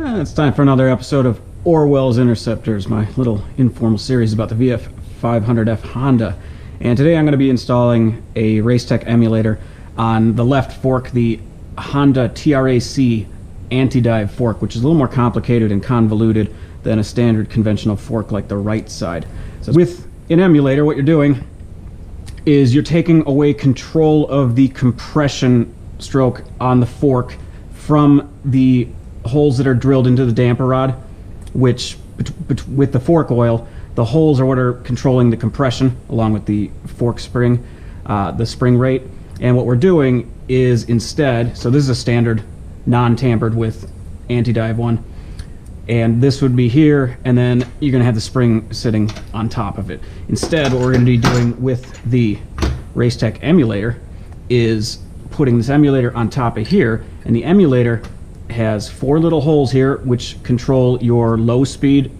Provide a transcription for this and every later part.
It's time for another episode of Orwell's Interceptors, my little informal series about the VF500F Honda. And today I'm going to be installing a RaceTech emulator on the left fork, the Honda TRAC Anti-Dive fork, which is a little more complicated and convoluted than a standard conventional fork like the right side. So with an emulator, what you're doing is you're taking away control of the compression stroke on the fork from the holes that are drilled into the damper rod, which with the fork oil, the holes are what are controlling the compression along with the fork spring, the spring rate. And what we're doing is instead, so this is a standard non-tampered with anti-dive one, and this would be here, and then you're going to have the spring sitting on top of it. Instead, what we're going to be doing with the RaceTech emulator is putting this emulator on top of here, and the emulator has 4 little holes here which control your low speed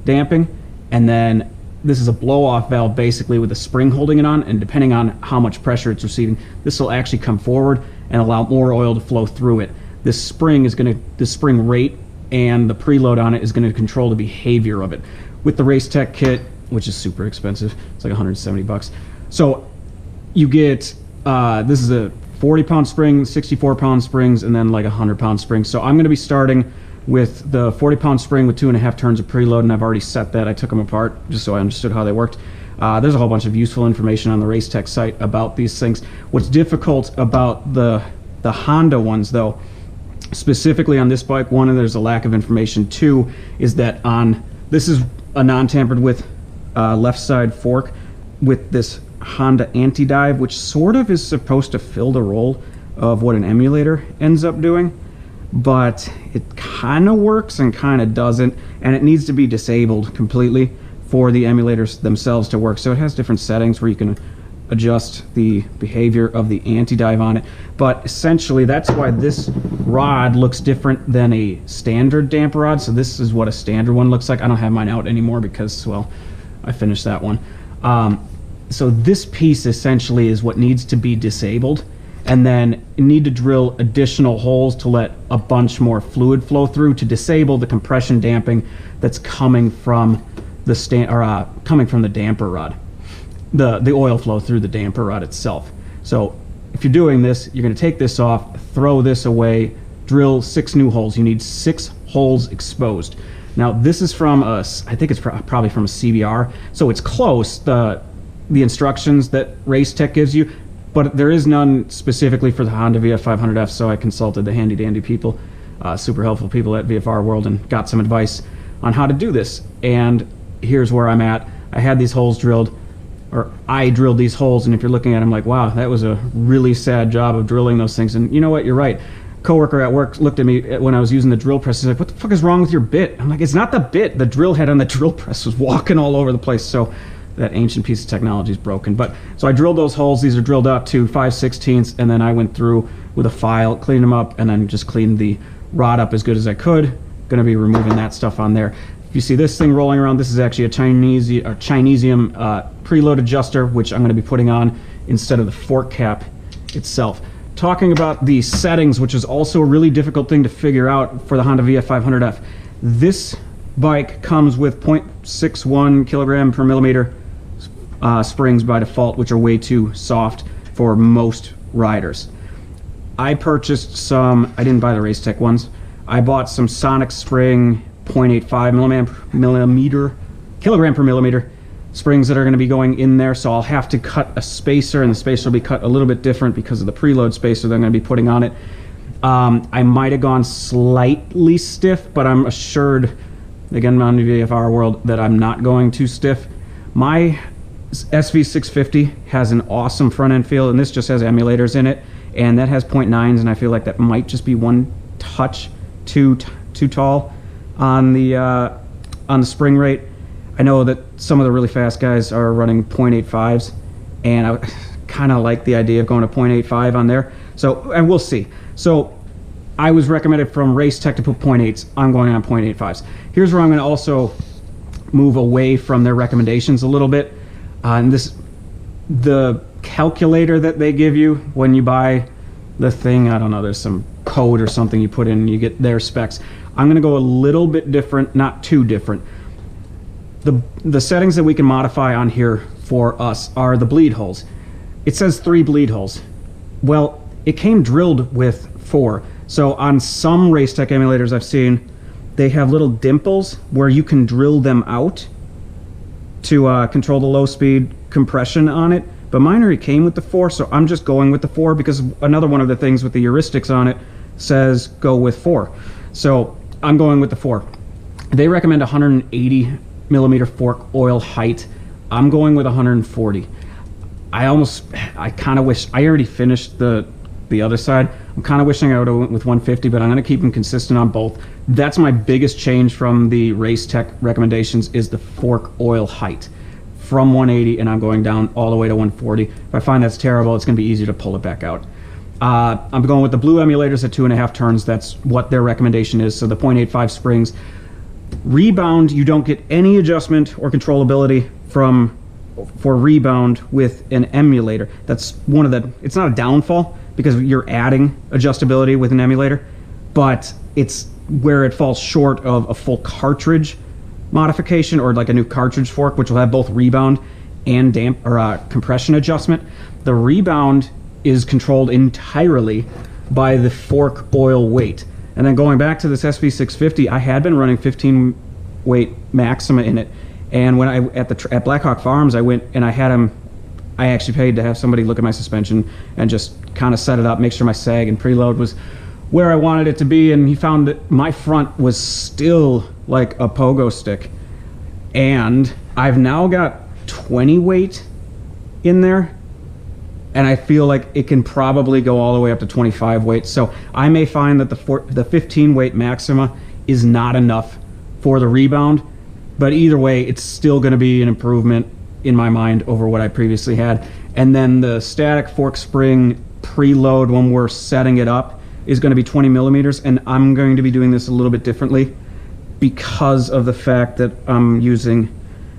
damping, and then this is a blow-off valve basically with a spring holding it on, and depending on how much pressure it's receiving, this will actually come forward and allow more oil to flow through it. This spring rate and the preload on it is going to control the behavior of it. With the RaceTech kit, which is super expensive, it's like 170 bucks. So you get this is a 40-pound spring, 64-pound springs, and then like 100-pound springs. So I'm going to be starting with the 40-pound spring with 2.5 turns of preload, and I've already set that. I took them apart just so I understood how they worked. There's a whole bunch of useful information on the RaceTech site about these things. What's difficult about the Honda ones, though, specifically on this bike, one, there's a lack of information. Two, is that this is a non-tampered with left side fork with this Honda Anti-Dive, which sort of is supposed to fill the role of what an emulator ends up doing, but it kind of works and kind of doesn't, and it needs to be disabled completely for the emulators themselves to work. So it has different settings where you can adjust the behavior of the anti-dive on it, but essentially that's why this rod looks different than a standard damper rod. So this is what a standard one looks like. I don't have mine out anymore because, well, I finished that one. So this piece essentially is what needs to be disabled, and then you need to drill additional holes to let a bunch more fluid flow through to disable the compression damping that's coming from the coming from the damper rod, the oil flow through the damper rod itself. So if you're doing this, you're going to take this off, throw this away, drill 6 new holes. You need 6 holes exposed. Now this is from I think it's probably from a CBR, so it's close, the instructions that RaceTech gives you, but there is none specifically for the Honda VF500F, so I consulted the handy dandy people, super helpful people at VFR World, and got some advice on how to do this. And here's where I'm at. I had these holes drilled, or I drilled these holes, and if you're looking at them like, wow, that was a really sad job of drilling those things. And you know what, you're right. Coworker at work looked at me when I was using the drill press. He's like, what the fuck is wrong with your bit? I'm like, it's not the bit. The drill head on the drill press was walking all over the place. So that ancient piece of technology is broken. But so I drilled those holes. These are drilled out to 5/16, and then I went through with a file, cleaned them up, and then just cleaned the rod up as good as I could. Going to be removing that stuff on there. If you see this thing rolling around, this is actually a Chinesium preload adjuster, which I'm going to be putting on instead of the fork cap itself. Talking about the settings, which is also a really difficult thing to figure out for the Honda VF500F. This bike comes with 0.61 kilogram per millimeter springs by default, which are way too soft for most riders. I purchased some, I didn't buy the RaceTech ones. I bought some Sonic Spring 0.85 kilogram per millimeter springs that are going to be going in there, so I'll have to cut a spacer, and the spacer will be cut a little bit different because of the preload spacer that I'm going to be putting on it. I might have gone slightly stiff, but I'm assured, again, on the VFR World, that I'm not going too stiff. My SV650 has an awesome front end feel, and this just has emulators in it, and that has 0.9s, and I feel like that might just be one touch too tall on the spring rate. I know that some of the really fast guys are running 0.85s, and I kind of like the idea of going to 0.85 on there. So, and we'll see. So I was recommended from RaceTech to put 0.8s. I'm going on 0.85s. Here's where I'm going to also move away from their recommendations a little bit. And the calculator that they give you when you buy the thing, I don't know, there's some code or something you put in and you get their specs. I'm going to go a little bit different, not too different. The settings that we can modify on here for us are the bleed holes. It says 3 bleed holes. Well, it came drilled with 4. So on some RaceTech emulators I've seen, they have little dimples where you can drill them out to control the low speed compression on it. But mine already came with the 4, so I'm just going with the 4 because another one of the things with the heuristics on it says go with 4. So I'm going with the 4. They recommend 180 millimeter fork oil height. I'm going with 140. I kind of wish, I already finished the other side. I'm kind of wishing I would have went with 150, but I'm going to keep them consistent on both. That's my biggest change from the RaceTech recommendations is the fork oil height from 180, and I'm going down all the way to 140. If I find that's terrible, it's going to be easy to pull it back out. I'm going with the blue emulators at 2.5 turns. That's what their recommendation is. So the 0.85 springs. Rebound, you don't get any adjustment or controllability for rebound with an emulator. That's one of the, it's not a downfall because you're adding adjustability with an emulator, but it's where it falls short of a full cartridge modification or like a new cartridge fork, which will have both rebound and compression adjustment. The rebound is controlled entirely by the fork oil weight. And then going back to this SV650, I had been running 15 weight Maxima in it, and when I at Blackhawk Farms, I went and I actually paid to have somebody look at my suspension and just kind of set it up, make sure my sag and preload was where I wanted it to be, and he found that my front was still like a pogo stick. And I've now got 20 weight in there, and I feel like it can probably go all the way up to 25 weight. So I may find that the 15 weight Maxima is not enough for the rebound, but either way, it's still going to be an improvement in my mind over what I previously had. And then the static fork spring preload when we're setting it up is going to be 20 millimeters, and I'm going to be doing this a little bit differently because of the fact that I'm using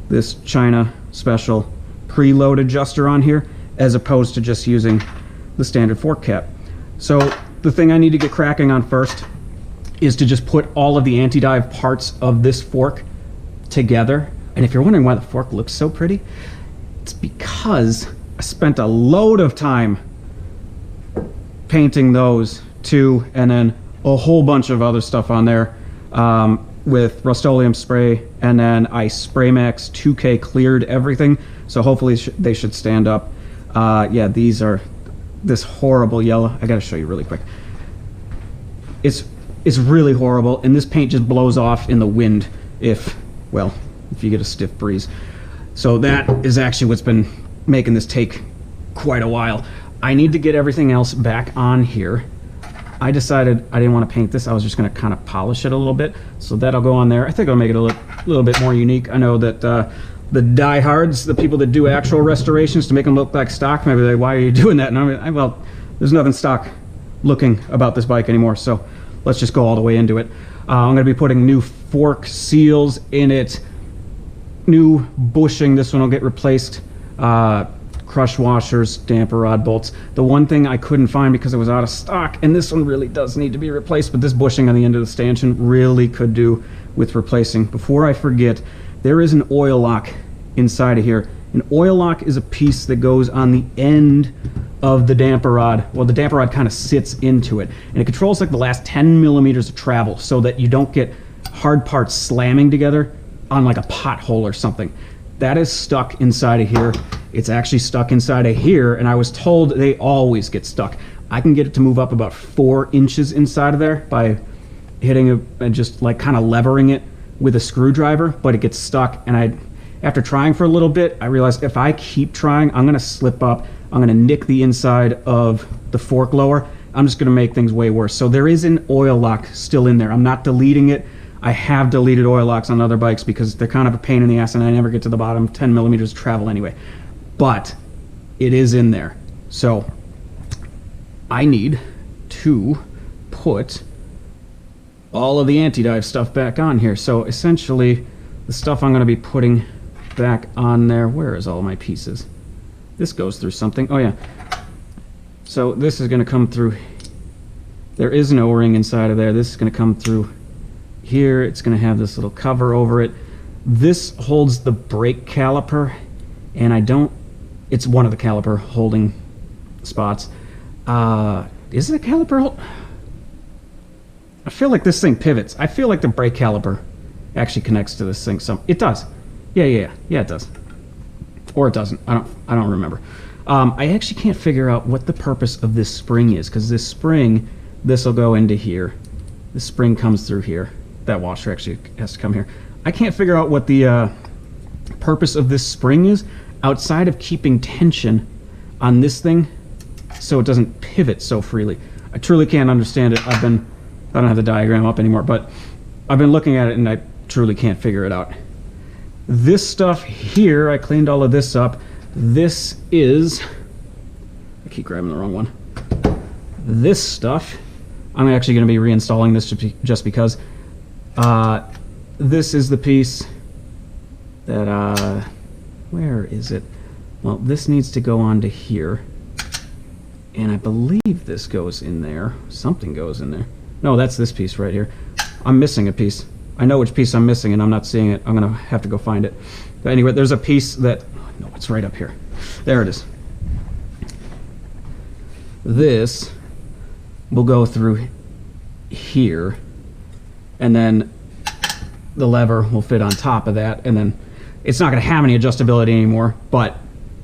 this China special preload adjuster on here as opposed to just using the standard fork cap. So the thing I need to get cracking on first is to just put all of the anti-dive parts of this fork together. And if you're wondering why the fork looks so pretty, it's because I spent a load of time painting those too, and then a whole bunch of other stuff on there with Rust-Oleum spray, and then I Spray Max 2K cleared everything, so hopefully they should stand up. Yeah, these are this horrible yellow. I gotta show you really quick. It's really horrible, and this paint just blows off in the wind if you get a stiff breeze. So that is actually what's been making this take quite a while. I need to get everything else back on here. I decided I didn't want to paint this. I was just going to kind of polish it a little bit. So that'll go on there. I think I'll make it a little bit more unique. I know that the diehards, the people that do actual restorations to make them look like stock, maybe they, why are you doing that? And I mean, well, there's nothing stock looking about this bike anymore. So let's just go all the way into it. I'm going to be putting new fork seals in it, new bushing. This one will get replaced. Crush washers, damper rod bolts. The one thing I couldn't find because it was out of stock, and this one really does need to be replaced, but this bushing on the end of the stanchion really could do with replacing. Before I forget, there is an oil lock inside of here. An oil lock is a piece that goes on the end of the damper rod. Well, the damper rod kind of sits into it, and it controls like the last 10 millimeters of travel so that you don't get hard parts slamming together on like a pothole or something. That is stuck inside of here. It's actually stuck inside of here, and I was told they always get stuck. I can get it to move up about 4 inches inside of there by hitting it and just like kind of levering it with a screwdriver, but it gets stuck. And after trying for a little bit, I realized if I keep trying, I'm gonna slip up. I'm gonna nick the inside of the fork lower. I'm just gonna make things way worse. So there is an oil lock still in there. I'm not deleting it. I have deleted oil locks on other bikes because they're kind of a pain in the ass, and I never get to the bottom 10 millimeters of travel anyway. But it is in there. So I need to put all of the anti-dive stuff back on here. So essentially the stuff I'm going to be putting back on there, where is all my pieces? This goes through something. Oh yeah. So this is going to come through. There is an O-ring inside of there. This is going to come through here. It's going to have this little cover over it. This holds the brake caliper, and it's one of the caliper holding spots. Is it a caliper? I feel like this thing pivots. I feel like the brake caliper actually connects to this thing. It does. Yeah, it does. Or it doesn't. I don't remember. I actually can't figure out what the purpose of this spring is, because this spring, this will go into here. The spring comes through here. That washer actually has to come here. I can't figure out what the purpose of this spring is outside of keeping tension on this thing so it doesn't pivot so freely. I truly can't understand it. I don't have the diagram up anymore, but I've been looking at it and I truly can't figure it out. This stuff here, I cleaned all of this up. This is, I keep grabbing the wrong one. This stuff, I'm actually going to be reinstalling this just because this is the piece that, where is it? Well, this needs to go onto here. And I believe this goes in there. Something goes in there. No, that's this piece right here. I'm missing a piece. I know which piece I'm missing and I'm not seeing it. I'm going to have to go find it. But anyway, there's a piece that, no, it's right up here. There it is. This will go through here, and then the lever will fit on top of that, and then it's not going to have any adjustability anymore, but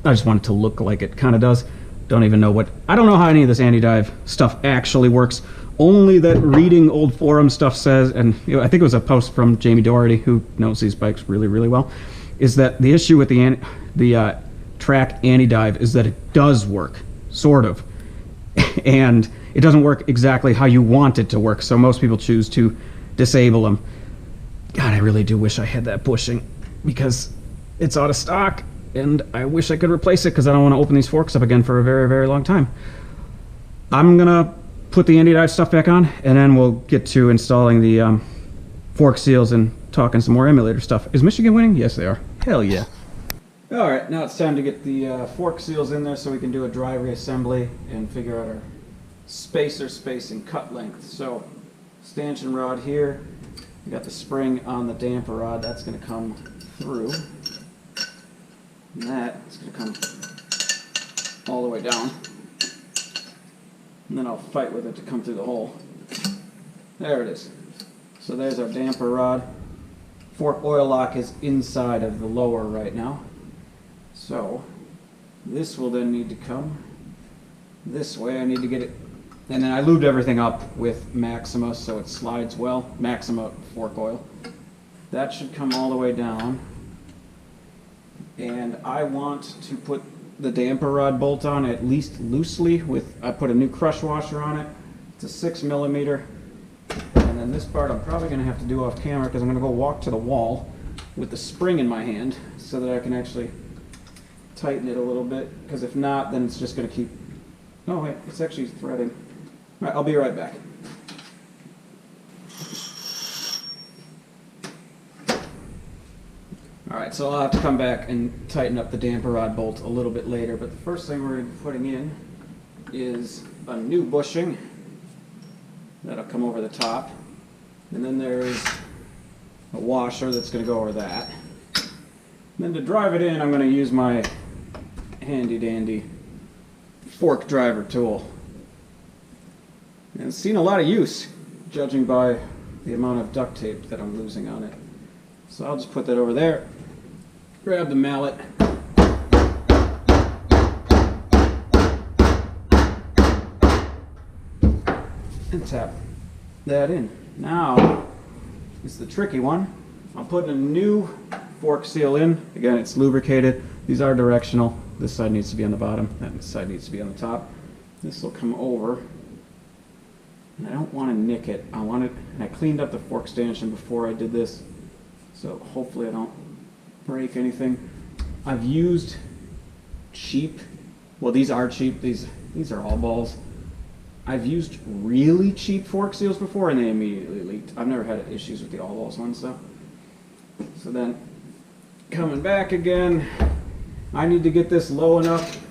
I just want it to look like it kind of does. I don't know how any of this anti-dive stuff actually works. Only that reading old forum stuff says, and I think it was a post from Jamie Doherty, who knows these bikes really, really well, is that the issue with the TRAC Anti-Dive is that it does work, sort of, and it doesn't work exactly how you want it to work, so most people choose to disable them. God, I really do wish I had that bushing, because it's out of stock, and I wish I could replace it, because I don't want to open these forks up again for a very, very long time. I'm gonna put the anti-dive stuff back on, and then we'll get to installing the fork seals and talking some more emulator stuff. Is Michigan winning? Yes, they are. Hell yeah. Alright, now it's time to get the fork seals in there so we can do a dry reassembly and figure out our spacer spacing cut length. So, stanchion rod here. We got the spring on the damper rod. That's going to come through. And that is going to come all the way down. And then I'll fight with it to come through the hole. There it is. So there's our damper rod. Fork oil lock is inside of the lower right now. So this will then need to come this way. I need to get it, and then I lubed everything up with Maxima so it slides well. Maxima fork oil. That should come all the way down. And I want to put the damper rod bolt on at least loosely I put a new crush washer on it. It's a 6 millimeter. And then this part I'm probably going to have to do off camera because I'm going to go walk to the wall with the spring in my hand so that I can actually tighten it a little bit, because if not, then it's just going to keep... Oh wait, it's actually threading. Alright, I'll be right back. Alright, so I'll have to come back and tighten up the damper rod bolt a little bit later, but the first thing we're going to be putting in is a new bushing. That'll come over the top. And then there's a washer that's going to go over that. And then to drive it in, I'm going to use my handy dandy fork driver tool. And it's seen a lot of use, judging by the amount of duct tape that I'm losing on it. So I'll just put that over there, grab the mallet, and tap that in. Now is the tricky one. I'm putting a new fork seal in. Again, it's lubricated. These are directional. This side needs to be on the bottom. That side needs to be on the top. This will come over. And I don't want to nick it. I want it, and I cleaned up the fork stanchion before I did this, so hopefully I don't break anything. I've used cheap, well, these are cheap. These are all balls. I've used really cheap fork seals before, and they immediately leaked. I've never had issues with the all balls ones though. So then, coming back again, I need to get this low enough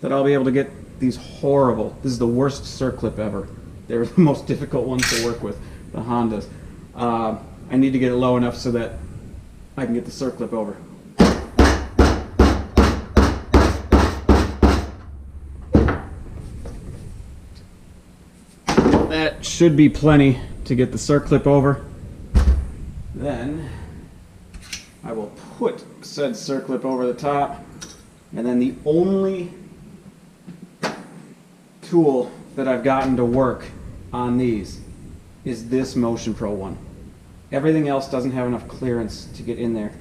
that I'll be able to get these horrible, this is the worst circlip ever. They're the most difficult ones to work with, the Hondas. I need to get it low enough so that I can get the circlip over. That should be plenty to get the circlip over. Then I will put said circlip over the top, and then the only tool that I've gotten to work on these is this Motion Pro one. Everything else doesn't have enough clearance to get in there.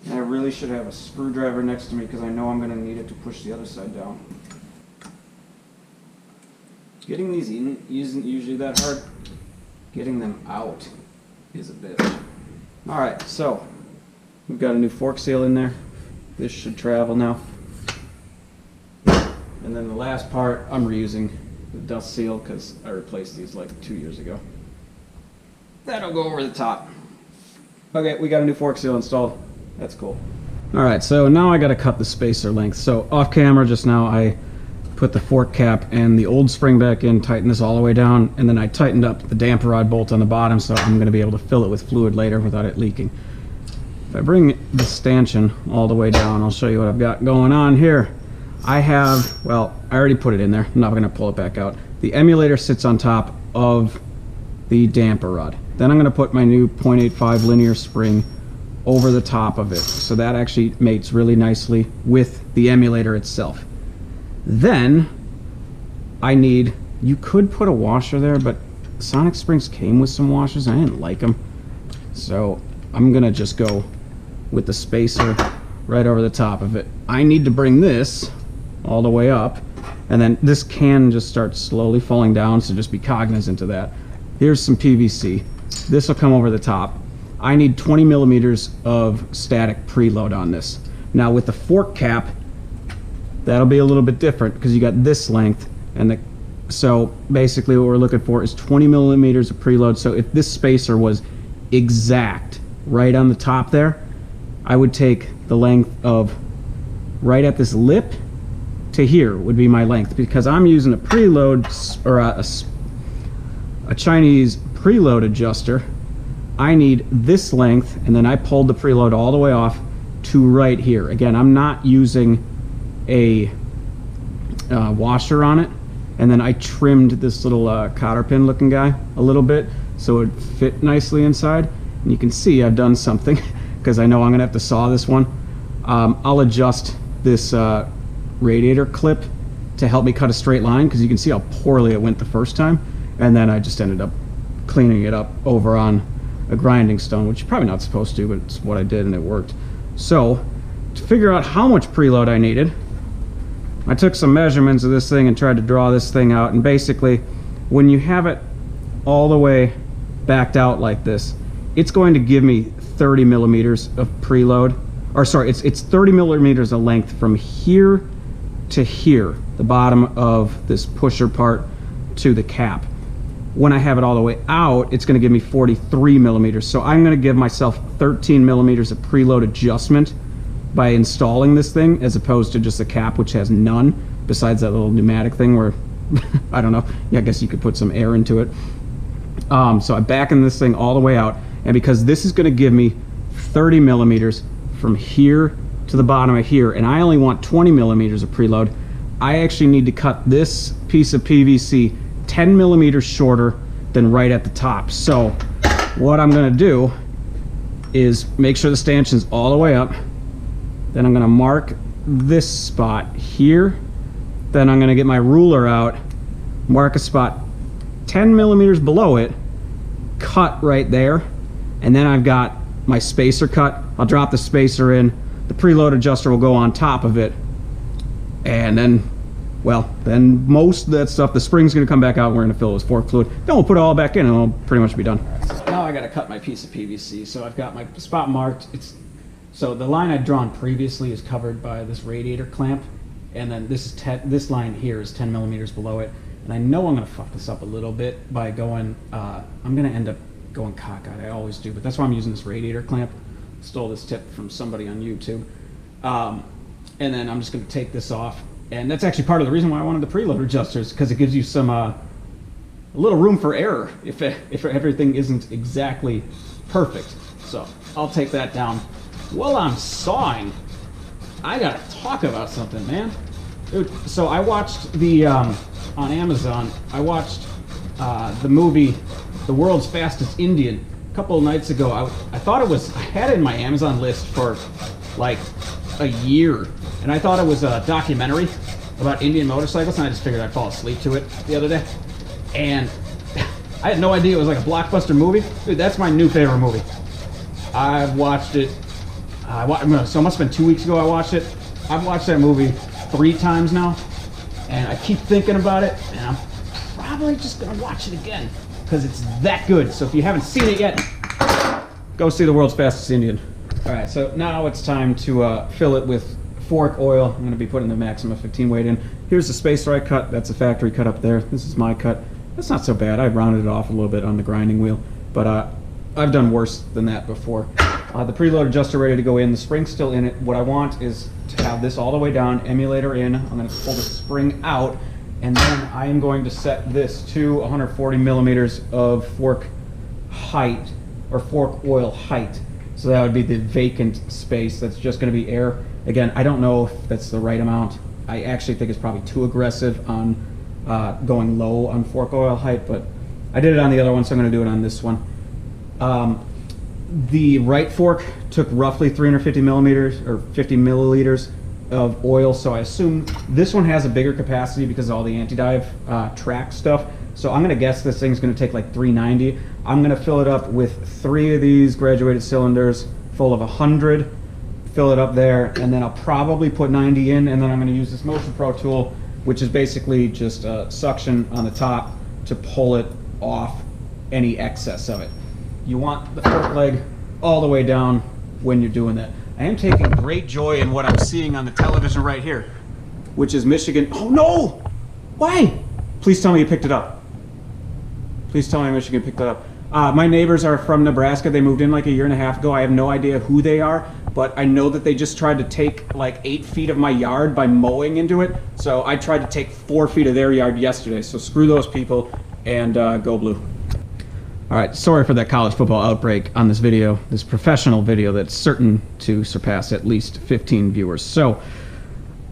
And I really should have a screwdriver next to me because I know I'm going to need it to push the other side down. Getting these in isn't usually that hard. Getting them out is a bitch. Alright, so we've got a new fork seal in there. This should travel now. And then the last part, I'm reusing the dust seal because I replaced these like 2 years ago. That'll go over the top. Okay, we got a new fork seal installed. That's cool. Alright, so now I gotta cut the spacer length. So off camera just now I put the fork cap and the old spring back in, tighten this all the way down, and then I tightened up the damper rod bolt on the bottom so I'm going to be able to fill it with fluid later without it leaking. If I bring the stanchion all the way down, I'll show you what I've got going on here. I have, well, I already put it in there. I'm not going to pull it back out. The emulator sits on top of the damper rod. Then I'm going to put my new 0.85 linear spring over the top of it. So that actually mates really nicely with the emulator itself. Then I need, you could put a washer there, but Sonic Springs came with some washers. I didn't like them. So I'm going to just go with the spacer right over the top of it. I need to bring this all the way up, and then this can just start slowly falling down, so just be cognizant of that. Here's some PVC. This will come over the top. I need 20 millimeters of static preload on this. Now with the fork cap, that'll be a little bit different because you got this length, and so basically what we're looking for is 20 millimeters of preload. So if this spacer was exact right on the top there, I would take the length of right at this lip to here would be my length, because I'm using a preload or a Chinese preload adjuster. I need this length, and then I pulled the preload all the way off to right here. Again, I'm not using a washer on it, and then I trimmed this little cotter pin looking guy a little bit so it fit nicely inside. And you can see I've done something because I know I'm gonna have to saw this one. I'll adjust this radiator clip to help me cut a straight line, because you can see how poorly it went the first time, and then I just ended up cleaning it up over on a grinding stone, which you're probably not supposed to, but it's what I did and it worked. So to figure out how much preload I needed, I took some measurements of this thing and tried to draw this thing out, and basically when you have it all the way backed out like this, it's going to give me 30 millimeters of preload, or sorry, it's 30 millimeters of length from here to here, the bottom of this pusher part to the cap. When I have it all the way out, it's going to give me 43 millimeters. So I'm going to give myself 13 millimeters of preload adjustment by installing this thing, as opposed to just a cap which has none, besides that little pneumatic thing where I don't know, yeah, I guess you could put some air into it. So I'm backing this thing all the way out, and because this is going to give me 30 millimeters from here to the bottom of here, and I only want 20 millimeters of preload, I actually need to cut this piece of PVC 10 millimeters shorter than right at the top. So what I'm going to do is make sure the stanchion's all the way up. Then I'm going to mark this spot here. Then I'm going to get my ruler out, mark a spot 10 millimeters below it, cut right there, and then I've got my spacer cut. I'll drop the spacer in, the preload adjuster will go on top of it, and then, well, then most of that stuff, the spring's going to come back out and we're going to fill it with fork fluid. Then we'll put it all back in and it'll pretty much be done. So now I got to cut my piece of PVC. So I've got my spot marked. So the line I'd drawn previously is covered by this radiator clamp, and then this line here is 10 millimeters below it. And I know I'm going to fuck this up a little bit by going, I'm going to end up going cockeyed. I always do, but that's why I'm using this radiator clamp. Stole this tip from somebody on YouTube. And then I'm just going to take this off. And that's actually part of the reason why I wanted the preload adjusters, because it gives you some a little room for error if everything isn't exactly perfect. So I'll take that down. While I'm sawing, I gotta talk about something, man. Dude, so I watched the, on Amazon, I watched the movie The World's Fastest Indian a couple of nights ago. I thought it was, I had it in my Amazon list for like a year, and I thought it was a documentary about Indian motorcycles, and I just figured I'd fall asleep to it the other day. And I had no idea it was like a blockbuster movie. Dude, that's my new favorite movie. I've watched it, so it must have been 2 weeks ago I watched it. I've watched that movie 3 times now, and I keep thinking about it, and I'm probably just gonna watch it again, because it's that good. So if you haven't seen it yet, go see The World's Fastest Indian. All right, so now it's time to fill it with fork oil. I'm gonna be putting the Maxima 15 weight in. Here's the spacer I cut. That's a factory cut up there. This is my cut. That's not so bad. I rounded it off a little bit on the grinding wheel, but I've done worse than that before. The preload adjuster ready to go in. The spring's still in it. What I want is to have this all the way down, emulator in. I'm going to pull the spring out, and then I am going to set this to 140 millimeters of fork height, or fork oil height. So that would be the vacant space. That's just going to be air. Again, I don't know if that's the right amount. I actually think it's probably too aggressive on going low on fork oil height, but I did it on the other one, so I'm going to do it on this one. The right fork took roughly 350 millimeters or 50 milliliters of oil, so I assume this one has a bigger capacity because of all the anti-dive track stuff. So I'm going to guess this thing's going to take like 390. I'm going to fill it up with 3 of these graduated cylinders full of 100, fill it up there, and then I'll probably put 90 in, and then I'm going to use this Motion Pro tool, which is basically just a suction on the top to pull it off any excess of it. You want the fork leg all the way down when you're doing that. I am taking great joy in what I'm seeing on the television right here, which is Michigan. Oh no! Why? Please tell me you picked it up. Please tell me Michigan picked it up. My neighbors are from Nebraska. They moved in like a year and a half ago. I have no idea who they are, but I know that they just tried to take like 8 feet of my yard by mowing into it. So I tried to take 4 feet of their yard yesterday. So screw those people and go blue. All right, sorry for that college football outbreak on this video, this professional video that's certain to surpass at least 15 viewers. So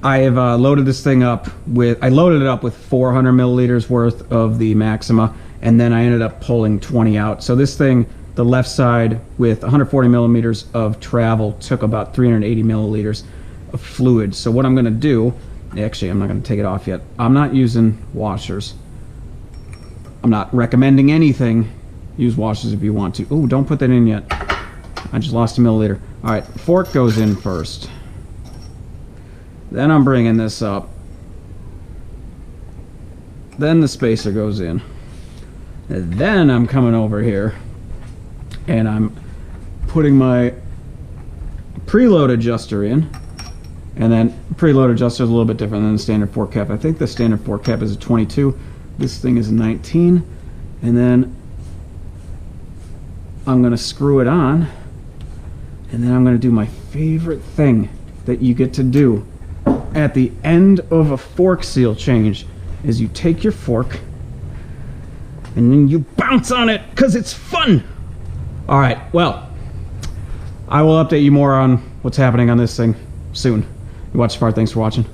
I have loaded this thing up with, I loaded it up with 400 milliliters worth of the Maxima, and then I ended up pulling 20 out. So this thing, the left side with 140 millimeters of travel took about 380 milliliters of fluid. So what I'm gonna do, actually I'm not gonna take it off yet. I'm not using washers. I'm not recommending anything. Use washers if you want to. Oh, don't put that in yet. I just lost a milliliter. All right, fork goes in first. Then I'm bringing this up. Then the spacer goes in. And then I'm coming over here and I'm putting my preload adjuster in. And then preload adjuster is a little bit different than the standard fork cap. I think the standard fork cap is a 22. This thing is a 19. And then I'm going to screw it on, and then I'm going to do my favorite thing that you get to do at the end of a fork seal change is you take your fork and then you bounce on it because it's fun. All right, well, I will update you more on what's happening on this thing soon. You watched far. Thanks for watching.